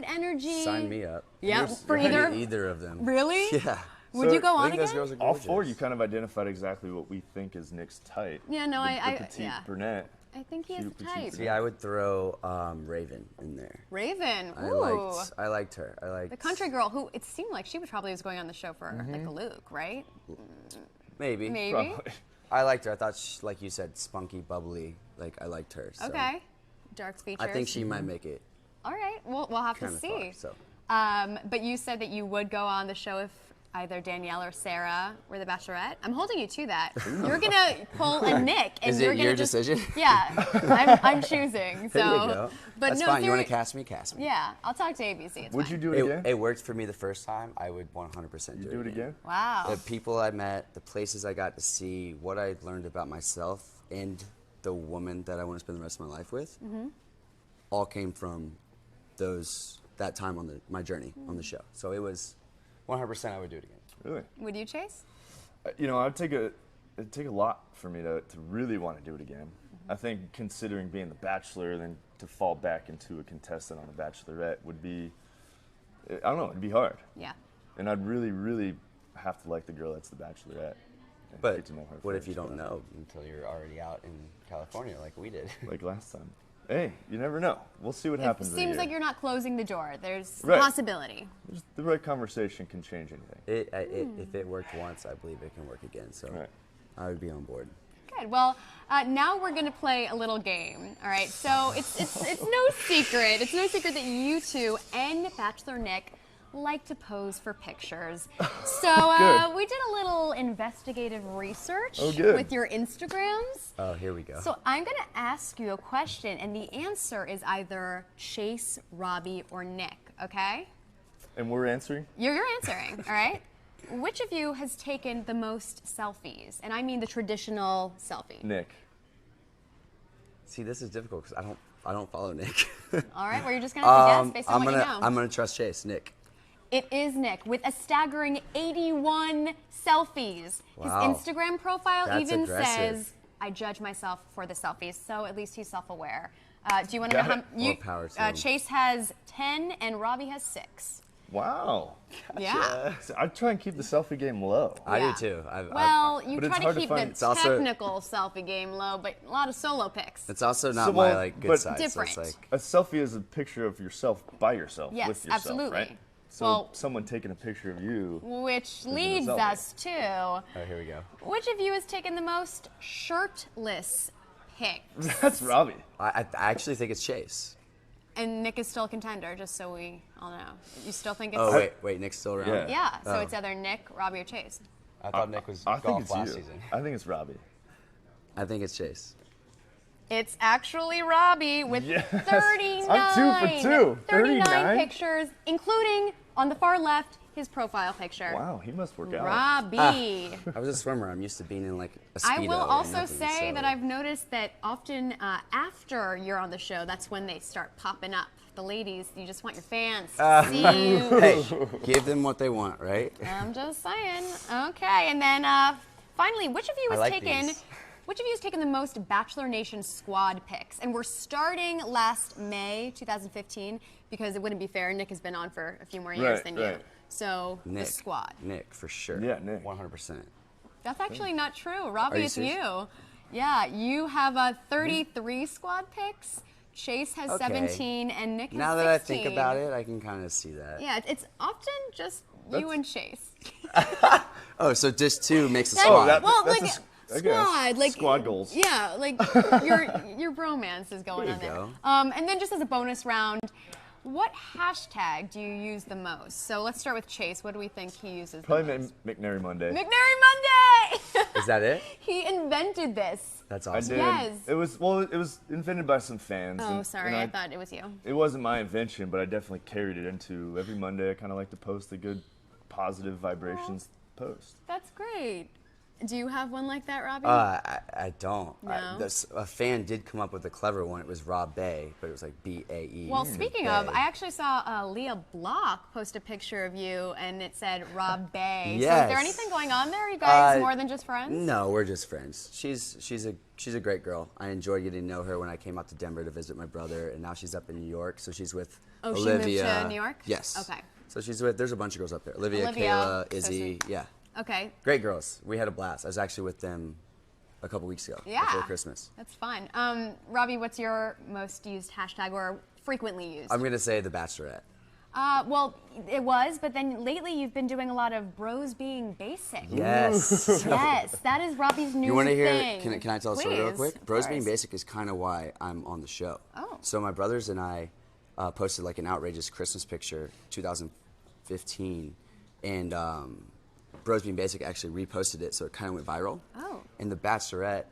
Speaker 1: energy.
Speaker 2: Sign me up.
Speaker 1: Yeah,
Speaker 3: Here's-
Speaker 1: for
Speaker 3: Maybe
Speaker 2: Either of them.
Speaker 1: Really?
Speaker 2: Yeah.
Speaker 1: Would you go
Speaker 2: I
Speaker 1: on
Speaker 2: think those
Speaker 1: again?
Speaker 2: girls are
Speaker 3: All
Speaker 2: gorgeous.
Speaker 3: four, you kind of identified exactly what we think is Nick's type.
Speaker 1: Yeah, no,
Speaker 3: the
Speaker 1: I
Speaker 3: petite
Speaker 1: yeah.
Speaker 3: brunette.
Speaker 1: I think he has
Speaker 3: Cute,
Speaker 1: the
Speaker 3: petite
Speaker 1: type.
Speaker 2: See, I would throw Raven in there.
Speaker 1: Raven.
Speaker 2: I
Speaker 1: Ooh.
Speaker 2: liked her. I liked
Speaker 1: The country girl who it seemed like she was probably going on the show for like a Luke, right?
Speaker 2: Maybe.
Speaker 1: Maybe.
Speaker 3: Probably.
Speaker 2: I liked her. I thought, she, like you said, spunky, bubbly. Like I liked her. So
Speaker 1: Okay. Dark features.
Speaker 2: I think she might make it
Speaker 1: All right. We'll have to
Speaker 2: kind of
Speaker 1: see.
Speaker 2: far. So
Speaker 1: But you said that you would go on the show if either Danielle or Sarah were the Bachelorette. I'm holding you to that. You're gonna pull a Nick, and
Speaker 2: Is
Speaker 1: you're
Speaker 2: it
Speaker 1: gonna
Speaker 2: your
Speaker 1: just,
Speaker 2: decision?
Speaker 1: Yeah, I'm choosing. So,
Speaker 2: there you go.
Speaker 1: but
Speaker 2: That's
Speaker 1: no,
Speaker 2: fine. You want to
Speaker 1: seri-
Speaker 2: cast me? Cast me.
Speaker 1: Yeah, I'll talk to ABC. It's
Speaker 3: Would
Speaker 1: fine.
Speaker 3: you do it again?
Speaker 2: It worked for me the first time. I would 100%
Speaker 3: You do it again?
Speaker 1: Wow.
Speaker 2: The people I met, the places I got to see, what I learned about myself, and the woman that I want to spend the rest of my life with, all came from that time on my journey on the show. So it was 100%. I would do it again.
Speaker 3: Really?
Speaker 1: Would you, Chase?
Speaker 3: It'd take a lot for me to really want to do it again. I think considering being the Bachelor, then to fall back into a contestant on the Bachelorette would be, I don't know, it'd be hard.
Speaker 1: Yeah.
Speaker 3: And I'd really, really have to like the girl that's the Bachelorette.
Speaker 2: But
Speaker 3: get to know her
Speaker 2: what if
Speaker 3: first,
Speaker 2: you don't
Speaker 3: but-
Speaker 2: know until you're already out in California like we did?
Speaker 3: Like last time. Hey, you never know. We'll see what
Speaker 1: It
Speaker 3: happens. in a
Speaker 1: seems
Speaker 3: year.
Speaker 1: like you're not closing the door. There's
Speaker 3: Right.
Speaker 1: a possibility.
Speaker 3: Just the right conversation can change anything.
Speaker 2: If it worked once, I believe it can work again. So
Speaker 3: Right.
Speaker 2: I would be on board.
Speaker 1: Good. Well, now we're going to play a little game. All right. So it's no secret. It's no secret that you two and Bachelor Nick like to pose for pictures. So
Speaker 3: Good.
Speaker 1: we did a little investigative research
Speaker 3: Oh, good.
Speaker 1: with your Instagrams.
Speaker 2: Oh, here we go.
Speaker 1: So I'm going to ask you a question, and the answer is either Chase, Robby, or Nick. Okay?
Speaker 3: And we're answering?
Speaker 1: You're answering. All right. Which of you has taken the most selfies? And I mean the traditional selfie.
Speaker 3: Nick.
Speaker 2: See, this is difficult because I don't follow Nick.
Speaker 1: All right. Well, you're just going to have to guess based on
Speaker 2: I'm
Speaker 1: what
Speaker 2: gonna
Speaker 1: you know.
Speaker 2: I'm gonna trust Chase. Nick.
Speaker 1: It is Nick with a staggering 81 selfies.
Speaker 2: Wow.
Speaker 1: His Instagram profile
Speaker 2: That's
Speaker 1: even
Speaker 2: aggressive.
Speaker 1: says, "I judge myself for the selfies." So at least he's self-aware. Do you want to know
Speaker 3: Got
Speaker 1: how
Speaker 3: it.
Speaker 1: you?
Speaker 2: More power to him.
Speaker 1: Chase has 10 and Robby has 6.
Speaker 3: Wow.
Speaker 1: Yeah.
Speaker 3: So I try and keep the selfie game low.
Speaker 2: I
Speaker 1: Yeah.
Speaker 2: do too.
Speaker 1: Well, you
Speaker 3: But it's
Speaker 1: try to
Speaker 3: hard to
Speaker 1: keep
Speaker 3: find-
Speaker 1: the
Speaker 3: It's
Speaker 2: also-
Speaker 1: technical selfie game low, but a lot of solo pics.
Speaker 2: It's also not
Speaker 3: So,
Speaker 2: my
Speaker 3: well,
Speaker 2: like good
Speaker 3: but-
Speaker 2: side.
Speaker 1: Different.
Speaker 2: So it's like
Speaker 3: A selfie is a picture of yourself by yourself,
Speaker 1: Yes,
Speaker 3: with yourself,
Speaker 1: absolutely.
Speaker 3: right? So
Speaker 1: Well-
Speaker 3: someone taking a picture of you.
Speaker 1: Which
Speaker 3: a
Speaker 1: leads
Speaker 3: selfie.
Speaker 1: us to
Speaker 2: oh, here we go.
Speaker 1: which of you has taken the most shirtless pics?
Speaker 3: That's Robby.
Speaker 2: I actually think it's Chase.
Speaker 1: And Nick is still a contender, just so we all know. You still think it's...
Speaker 2: Oh wait, Nick's still around.
Speaker 3: Yeah.
Speaker 1: Yeah, so
Speaker 2: Oh.
Speaker 1: it's either Nick, Robby, or Chase.
Speaker 2: I thought Nick was
Speaker 3: I think
Speaker 2: golf
Speaker 3: it's
Speaker 2: last
Speaker 3: you.
Speaker 2: season.
Speaker 3: I think it's Robby.
Speaker 2: I think it's Chase.
Speaker 1: It's actually Robby with
Speaker 3: Yes.
Speaker 1: 39.
Speaker 3: I'm 2 for 2. 39?
Speaker 1: pictures, including, on the far left, his profile picture.
Speaker 3: Wow, he must work out.
Speaker 1: Robby.
Speaker 2: I was a swimmer. I'm used to being in like a Speedo.
Speaker 1: I will
Speaker 2: and
Speaker 1: also
Speaker 2: nothing,
Speaker 1: say
Speaker 2: so-
Speaker 1: that I've noticed that often after you're on the show, that's when they start popping up. The ladies, you just want your fans to see you.
Speaker 2: Hey, give them what they want, right?
Speaker 1: I'm just saying. Okay, and then finally, which of you
Speaker 2: I
Speaker 1: has
Speaker 2: like
Speaker 1: taken?
Speaker 2: these.
Speaker 1: Which of you has taken the most Bachelor Nation squad pics? And we're starting last May 2015 because it wouldn't be fair. Nick has been on for a few more years
Speaker 3: Right,
Speaker 1: than you.
Speaker 3: right.
Speaker 1: So
Speaker 2: Nick.
Speaker 1: the squad.
Speaker 2: Nick for sure.
Speaker 3: Yeah, Nick.
Speaker 2: 100%.
Speaker 1: That's actually not true. Robby,
Speaker 2: you
Speaker 1: it's
Speaker 2: serious?
Speaker 1: you. Yeah, you have 33 squad pics. Chase has
Speaker 2: Okay.
Speaker 1: 17 and Nick has 16.
Speaker 2: Now that I think about it, I can kind of see that.
Speaker 1: Yeah, it's often just you and Chase.
Speaker 2: Oh, so just 2 makes a
Speaker 1: That-
Speaker 2: squad.
Speaker 3: that-
Speaker 1: well,
Speaker 3: that's
Speaker 1: like
Speaker 3: I guess.
Speaker 1: squad, like
Speaker 3: Squad goals.
Speaker 1: Yeah, like your bromance is going
Speaker 2: There
Speaker 1: on
Speaker 2: you
Speaker 1: there.
Speaker 2: go.
Speaker 1: And then just as a bonus round, what hashtag do you use the most? So let's start with Chase. What do we think he uses
Speaker 3: Probably
Speaker 1: the most?
Speaker 3: McNary Monday.
Speaker 1: McNary Monday.
Speaker 2: Is that it?
Speaker 1: He invented this.
Speaker 2: That's
Speaker 3: I
Speaker 2: awesome.
Speaker 3: did.
Speaker 1: Yes.
Speaker 3: It was invented by some fans.
Speaker 1: Oh,
Speaker 3: and-
Speaker 1: sorry,
Speaker 3: and
Speaker 1: I thought it was you.
Speaker 3: It wasn't my invention, but I definitely carried it into every Monday. I kind of like to post a good, positive vibrations post.
Speaker 1: That's great. Do you have one like that, Robby?
Speaker 2: I don't.
Speaker 1: No?
Speaker 2: A fan did come up with a clever one. It was Rob Bay, but it was like B-A-E.
Speaker 1: Well, speaking of, I actually saw Leah Block post a picture of you, and it said Rob Bay. So is there
Speaker 2: Yes.
Speaker 1: anything going on there? Are you guys
Speaker 2: Uh,
Speaker 1: more than just friends?
Speaker 2: No, we're just friends. She's a great girl. I enjoyed getting to know her when I came out to Denver to visit my brother, and now she's up in New York. So she's with
Speaker 1: Oh, she moved
Speaker 2: Olivia.
Speaker 1: to New York?
Speaker 2: Yes.
Speaker 1: Okay.
Speaker 2: So she's with. There's a bunch of girls up there. Olivia,
Speaker 1: Olivia,
Speaker 2: Kayla,
Speaker 1: so
Speaker 2: Izzy.
Speaker 1: sweet.
Speaker 2: Yeah,
Speaker 1: Okay.
Speaker 2: great girls. We had a blast. I was actually with them a couple weeks ago
Speaker 1: Yeah.
Speaker 2: before Christmas.
Speaker 1: That's fun. Robbie, what's your most used hashtag or frequently used?
Speaker 2: I'm gonna say the Bachelorette.
Speaker 1: Well, it was, but then lately you've been doing a lot of bros being basic.
Speaker 2: Yes.
Speaker 1: Yes, that is Robbie's new
Speaker 2: You want to hear?
Speaker 1: thing.
Speaker 2: Can I tell a story real
Speaker 1: Please,
Speaker 2: quick?
Speaker 1: of
Speaker 2: Bros Being
Speaker 1: course.
Speaker 2: Basic is kind of why I'm on the show.
Speaker 1: Oh.
Speaker 2: So my brothers and I posted like an outrageous Christmas picture, 2015, and Bros Being Basic actually reposted it, so it kind of went viral.
Speaker 1: Oh.
Speaker 2: And the Bachelorette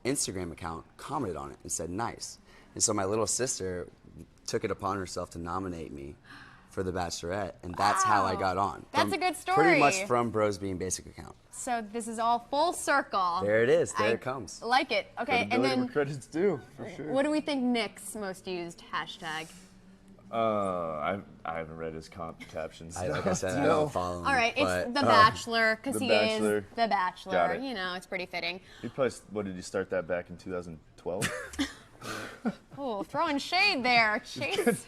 Speaker 2: Instagram account commented on it and said nice. And so my little sister took it upon herself to nominate me for the Bachelorette, and that's how I
Speaker 1: Wow.
Speaker 2: got on.
Speaker 1: That's a good
Speaker 2: Pretty much
Speaker 1: story.
Speaker 2: from Bros Being Basic account.
Speaker 1: So this is all full circle.
Speaker 2: There it is. There
Speaker 1: I
Speaker 2: it comes.
Speaker 1: Like it. Okay, and
Speaker 3: Credibility
Speaker 1: then
Speaker 3: where credit's due, for sure.
Speaker 1: what do we think Nick's most used hashtag?
Speaker 3: I haven't read his captions.
Speaker 2: Like I said, I
Speaker 3: No.
Speaker 2: don't follow him.
Speaker 1: All right, it's
Speaker 2: but,
Speaker 1: The Bachelor because
Speaker 3: The
Speaker 1: he
Speaker 3: Bachelor.
Speaker 1: is The Bachelor.
Speaker 3: Got it.
Speaker 1: You know, it's pretty fitting.
Speaker 3: He probably, what did he start that back in 2012?
Speaker 1: Oh, throwing shade there, Chase.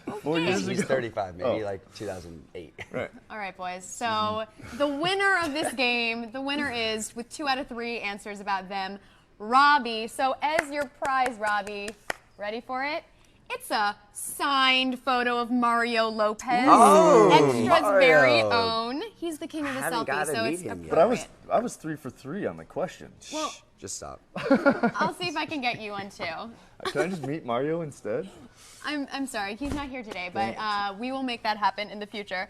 Speaker 1: Ooh,
Speaker 3: 4 years
Speaker 2: He's
Speaker 3: ago.
Speaker 2: 35, maybe
Speaker 3: Oh.
Speaker 2: like 2008.
Speaker 3: Right.
Speaker 1: All right, boys. So the winner of this game, the winner is, with 2 out of 3 answers about them, Robby. So as your prize, Robby, ready for it? It's a signed photo of Mario Lopez,
Speaker 2: Oh,
Speaker 1: Extra's
Speaker 2: Mario.
Speaker 1: very own. He's the king of the
Speaker 2: haven't
Speaker 1: selfie,
Speaker 2: gotta
Speaker 1: so
Speaker 2: meet
Speaker 1: it's
Speaker 2: him yet.
Speaker 1: appropriate.
Speaker 3: But I was 3 for 3 on the question.
Speaker 1: Well,
Speaker 2: Just stop.
Speaker 1: I'll see if I can get you one too.
Speaker 3: Can I just meet Mario instead?
Speaker 1: I'm sorry, he's not here today, but we will make that happen in the future.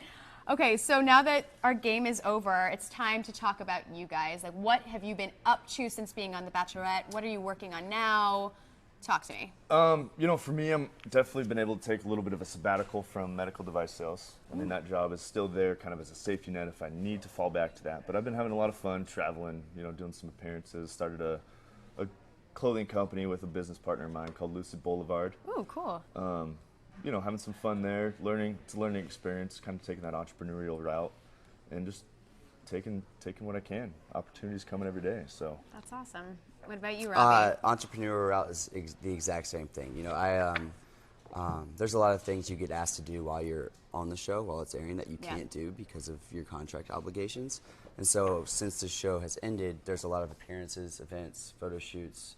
Speaker 1: Okay, so now that our game is over, it's time to talk about you guys. Like, what have you been up to since being on The Bachelorette? What are you working on now? Talk to me.
Speaker 3: You know, for me, I'm definitely been able to take a little bit of a sabbatical from medical device sales. I mean, that job is still there kind of as a safety net if I need to fall back to that. But I've been having a lot of fun traveling, you know, doing some appearances. Started a clothing company with a business partner of mine called Lucid Boulevard.
Speaker 1: Ooh, cool.
Speaker 3: You know, having some fun there, it's a learning experience, kind of taking that entrepreneurial route and just taking what I can. Opportunities coming every day, so.
Speaker 1: That's awesome. What about you, Robby?
Speaker 2: Entrepreneurial route is the exact same thing. You know, there's a lot of things you get asked to do while you're on the show, while it's airing, that you can't do because of your contract obligations. And so since the show has ended, there's a lot of appearances, events, photo shoots,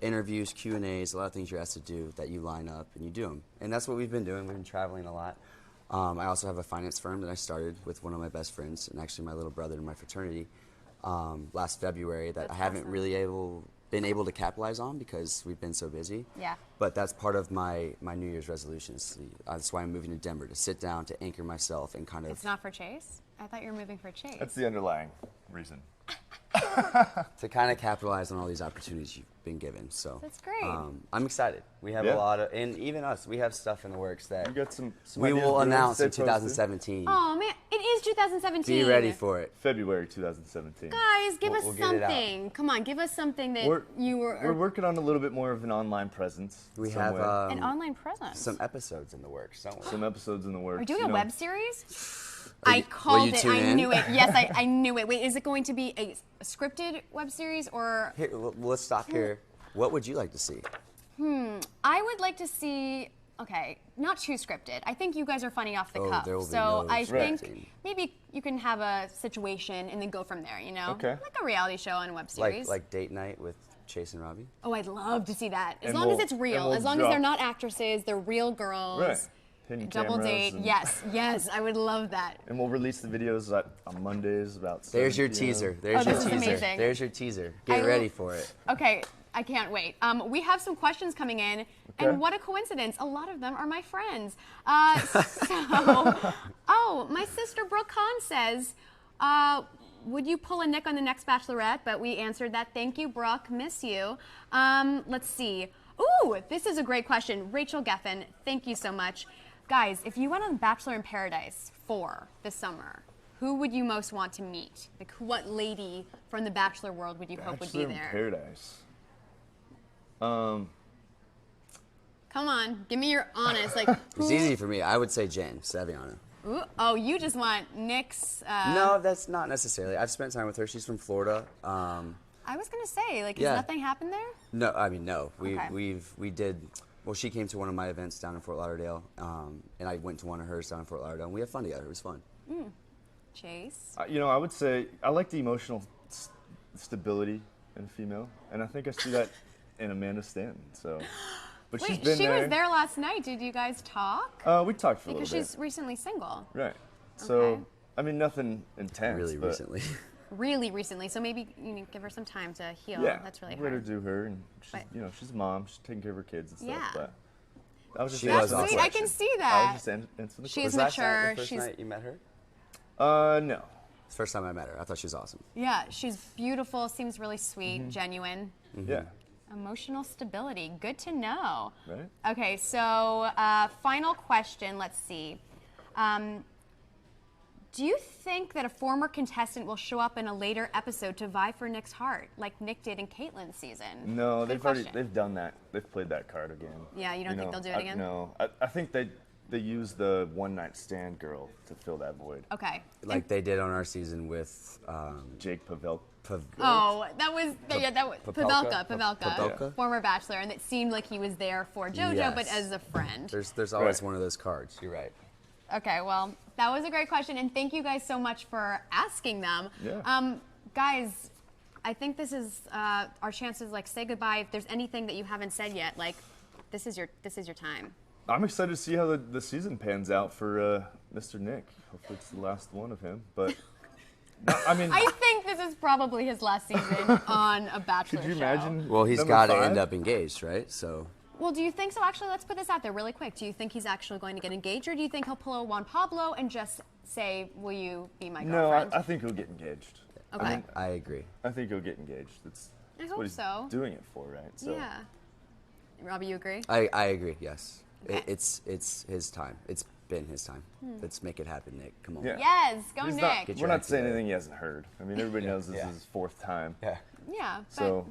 Speaker 2: interviews, Q&As, a lot of things you're asked to do that you line up and you do them. And that's what we've been doing. We've been traveling a lot. I also have a finance firm that I started with one of my best friends and actually my little brother in my fraternity last February that I haven't really been able to capitalize on because we've been so busy.
Speaker 1: Yeah.
Speaker 2: But that's part of my New Year's resolutions. That's why I'm moving to Denver, to sit down, to anchor myself and kind of...
Speaker 1: It's not for Chase? I thought you were moving for Chase.
Speaker 3: That's the underlying reason.
Speaker 2: to kind of capitalize on all these opportunities you've been given. So
Speaker 1: That's great.
Speaker 2: I'm excited. We have a lot of, and even us, we have stuff in the works that
Speaker 3: You got some
Speaker 2: we
Speaker 3: ideas
Speaker 2: will
Speaker 3: brewing,
Speaker 2: announce
Speaker 3: stay
Speaker 2: in
Speaker 3: posted.
Speaker 2: 2017.
Speaker 1: Oh, man, it is 2017.
Speaker 2: Be ready for it.
Speaker 3: February 2017.
Speaker 1: Guys, give
Speaker 2: We'll
Speaker 1: us
Speaker 2: get it out.
Speaker 1: something. Come on, give us something that
Speaker 3: We're
Speaker 1: we're
Speaker 3: working on a little bit more of an online presence.
Speaker 2: We
Speaker 3: some
Speaker 2: have
Speaker 3: way.
Speaker 1: an online presence.
Speaker 2: some episodes in the works, don't we?
Speaker 3: Some episodes in the works.
Speaker 1: We're doing
Speaker 3: you
Speaker 1: a
Speaker 3: know.
Speaker 1: web series?
Speaker 2: Will
Speaker 1: I
Speaker 2: you
Speaker 1: called it.
Speaker 2: tune
Speaker 1: I
Speaker 2: in?
Speaker 1: knew it. Yes, I knew it. Wait, is it going to be a scripted web series or?
Speaker 2: Here, let's stop here. What would you like to see?
Speaker 1: I would like to see. Okay, not too scripted. I think you guys are funny off the
Speaker 2: Oh,
Speaker 1: cuff.
Speaker 2: there will be
Speaker 1: So
Speaker 2: no
Speaker 1: I
Speaker 2: scripting.
Speaker 1: think maybe you can have a situation and then go from there. You know,
Speaker 3: Okay.
Speaker 1: like a reality show on a web
Speaker 2: Like
Speaker 1: series.
Speaker 2: date night with Chase and Robby?
Speaker 1: Oh, I'd love to see that. As
Speaker 3: And
Speaker 1: long as
Speaker 3: we'll-
Speaker 1: it's real.
Speaker 3: and we'll
Speaker 1: As long as they're
Speaker 3: drop-
Speaker 1: not actresses, they're real girls.
Speaker 3: Right. Hidden
Speaker 1: Double
Speaker 3: cameras
Speaker 1: date.
Speaker 3: and-
Speaker 1: Yes, I would love that.
Speaker 3: And we'll release the videos on Mondays about.
Speaker 2: There's
Speaker 3: 7
Speaker 2: your
Speaker 3: p.m.
Speaker 2: teaser. There's
Speaker 1: Oh,
Speaker 2: your
Speaker 1: this is
Speaker 2: teaser.
Speaker 1: amazing.
Speaker 2: There's your teaser.
Speaker 1: I
Speaker 2: Get
Speaker 1: will-
Speaker 2: ready for it.
Speaker 1: Okay, I can't wait. We have some questions coming in,
Speaker 3: Okay.
Speaker 1: and what a coincidence. A lot of them are my friends. My sister Brooke Hahn says, would you pull a Nick on the next Bachelorette? But we answered that. Thank you, Brooke. Miss you. Let's see. Ooh, this is a great question. Rachel Geffen, thank you so much. Guys, if you went on Bachelor in Paradise 4 this summer, who would you most want to meet? Like, what lady from the Bachelor world would you hope would be
Speaker 3: Bachelor in
Speaker 1: there?
Speaker 3: Paradise.
Speaker 1: Come on, give me your honest. Like,
Speaker 2: It's
Speaker 1: who?
Speaker 2: easy for me. I would say Jen Saviano.
Speaker 1: Ooh, oh, you just want Nick's.
Speaker 2: No, that's not necessarily. I've spent time with her. She's from Florida.
Speaker 1: I was gonna say, like,
Speaker 2: Yeah.
Speaker 1: has nothing happened there?
Speaker 2: No, I mean no.
Speaker 1: Okay.
Speaker 2: We did. Well, she came to one of my events down in Fort Lauderdale, and I went to one of hers down in Fort Lauderdale, and we had fun together. It was fun.
Speaker 1: Chase.
Speaker 3: You know, I would say I like the emotional stability in a female, and I think I see that in Amanda Stanton. So, but she's
Speaker 1: Wait,
Speaker 3: been
Speaker 1: she
Speaker 3: there.
Speaker 1: was there last night. Did you guys talk?
Speaker 3: We talked for a
Speaker 1: Because
Speaker 3: little bit.
Speaker 1: she's recently single.
Speaker 3: Right. So,
Speaker 1: Okay.
Speaker 3: I mean, nothing intense.
Speaker 2: Really
Speaker 3: but
Speaker 2: recently.
Speaker 1: Really recently, so maybe you know, give her some time to heal.
Speaker 3: Yeah.
Speaker 1: That's really
Speaker 3: let her
Speaker 1: hard.
Speaker 3: do her, and she's,
Speaker 1: But-
Speaker 3: you know, she's a mom. She's taking care of her kids and stuff.
Speaker 1: Yeah.
Speaker 3: But I was just
Speaker 2: She
Speaker 3: answering
Speaker 2: was
Speaker 3: the
Speaker 2: awesome.
Speaker 1: Sweet, I can
Speaker 3: question.
Speaker 1: see
Speaker 3: I
Speaker 1: that.
Speaker 3: was just answering the
Speaker 1: She's
Speaker 2: Was
Speaker 3: question.
Speaker 2: last night
Speaker 1: mature,
Speaker 2: the first
Speaker 1: she's-
Speaker 2: night you met her?
Speaker 3: No.
Speaker 2: It's the first time I met her. I thought she was awesome.
Speaker 1: Yeah, she's beautiful. Seems really sweet,
Speaker 3: Mm-hmm.
Speaker 1: genuine.
Speaker 3: Yeah.
Speaker 1: Emotional stability. Good to know.
Speaker 3: Right.
Speaker 1: Okay, so final question. Let's see. Do you think that a former contestant will show up in a later episode to vie for Nick's heart, like Nick did in Caitlyn's season?
Speaker 3: No,
Speaker 1: Good
Speaker 3: they've
Speaker 1: question.
Speaker 3: they've done that. They've played that card again.
Speaker 1: Yeah, you don't think they'll do it again?
Speaker 3: No, I think they use the one-night stand girl to fill that void.
Speaker 1: Okay.
Speaker 2: Like they did on our season with
Speaker 3: Jake Pavel.
Speaker 1: Oh, that was Pavelka,
Speaker 2: Pavelka?
Speaker 1: former Bachelor, and it seemed like he was there for JoJo,
Speaker 2: Yes.
Speaker 1: but as a friend.
Speaker 2: There's always one of those cards. You're right.
Speaker 1: Okay, well, that was a great question, and thank you guys so much for asking them.
Speaker 3: Yeah.
Speaker 1: Guys, I think this is our chance to like say goodbye. If there's anything that you haven't said yet, like this is your time.
Speaker 3: I'm excited to see how the season pans out for Mr. Nick. Hopefully it's the last one of him, but I mean,
Speaker 1: I think this is probably his last season on a Bachelor
Speaker 3: could you
Speaker 1: show.
Speaker 3: imagine?
Speaker 2: Well, he's
Speaker 3: number
Speaker 2: got to
Speaker 3: 5?
Speaker 2: end up engaged, right? So.
Speaker 1: Well, do you think so? Actually, let's put this out there really quick. Do you think he's actually going to get engaged, or do you think he'll pull a Juan Pablo and just say, "Will you be my
Speaker 3: No,
Speaker 1: girlfriend"?
Speaker 3: I think he'll get engaged.
Speaker 1: Okay.
Speaker 2: I agree.
Speaker 3: I think he'll get engaged. That's
Speaker 1: hope
Speaker 3: what he's
Speaker 1: so.
Speaker 3: doing it for, right? So.
Speaker 1: Yeah. Robbie, you agree?
Speaker 2: I agree. Yes.
Speaker 1: Okay.
Speaker 2: It's his time. It's been his time. Let's make it happen, Nick. Come on.
Speaker 3: Yeah.
Speaker 1: Yes, go
Speaker 3: He's
Speaker 1: Nick.
Speaker 3: not,
Speaker 2: Get
Speaker 3: we're
Speaker 2: your
Speaker 3: not
Speaker 2: act
Speaker 3: saying
Speaker 2: together.
Speaker 3: anything he hasn't heard. I mean, everybody knows this
Speaker 2: Yeah.
Speaker 3: is his 4th time.
Speaker 2: Yeah.
Speaker 1: Yeah, but
Speaker 3: So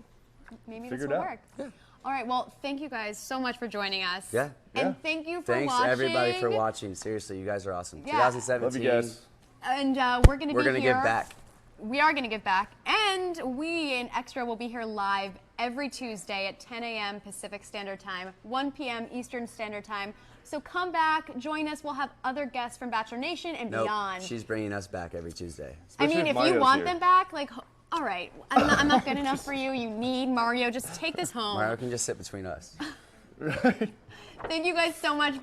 Speaker 1: maybe
Speaker 3: figure
Speaker 1: this
Speaker 3: it
Speaker 1: will
Speaker 3: out.
Speaker 1: work. Yeah. All right, well, thank you guys so much for joining us.
Speaker 2: Yeah.
Speaker 1: And
Speaker 3: Yeah.
Speaker 1: thank you for
Speaker 2: Thanks
Speaker 1: watching.
Speaker 2: everybody for watching. Seriously, you guys are awesome.
Speaker 1: Yeah.
Speaker 2: 2017.
Speaker 3: Love you guys.
Speaker 1: And we're going to be here.
Speaker 2: We're gonna give back.
Speaker 1: We are going to give back. And we in Extra will be here live every Tuesday at 10 a.m. Pacific Standard Time, 1 p.m. Eastern Standard Time. So come back, join us. We'll have other guests from Bachelor Nation and
Speaker 2: Nope.
Speaker 1: beyond.
Speaker 2: She's bringing us back every Tuesday.
Speaker 1: I mean,
Speaker 3: Especially
Speaker 1: if you
Speaker 3: Mario's
Speaker 1: want
Speaker 3: here.
Speaker 1: them back, like, all right, I'm not good enough for you. You need Mario. Just take this home.
Speaker 2: Mario can just sit between us.
Speaker 1: Thank you guys so much. Bye.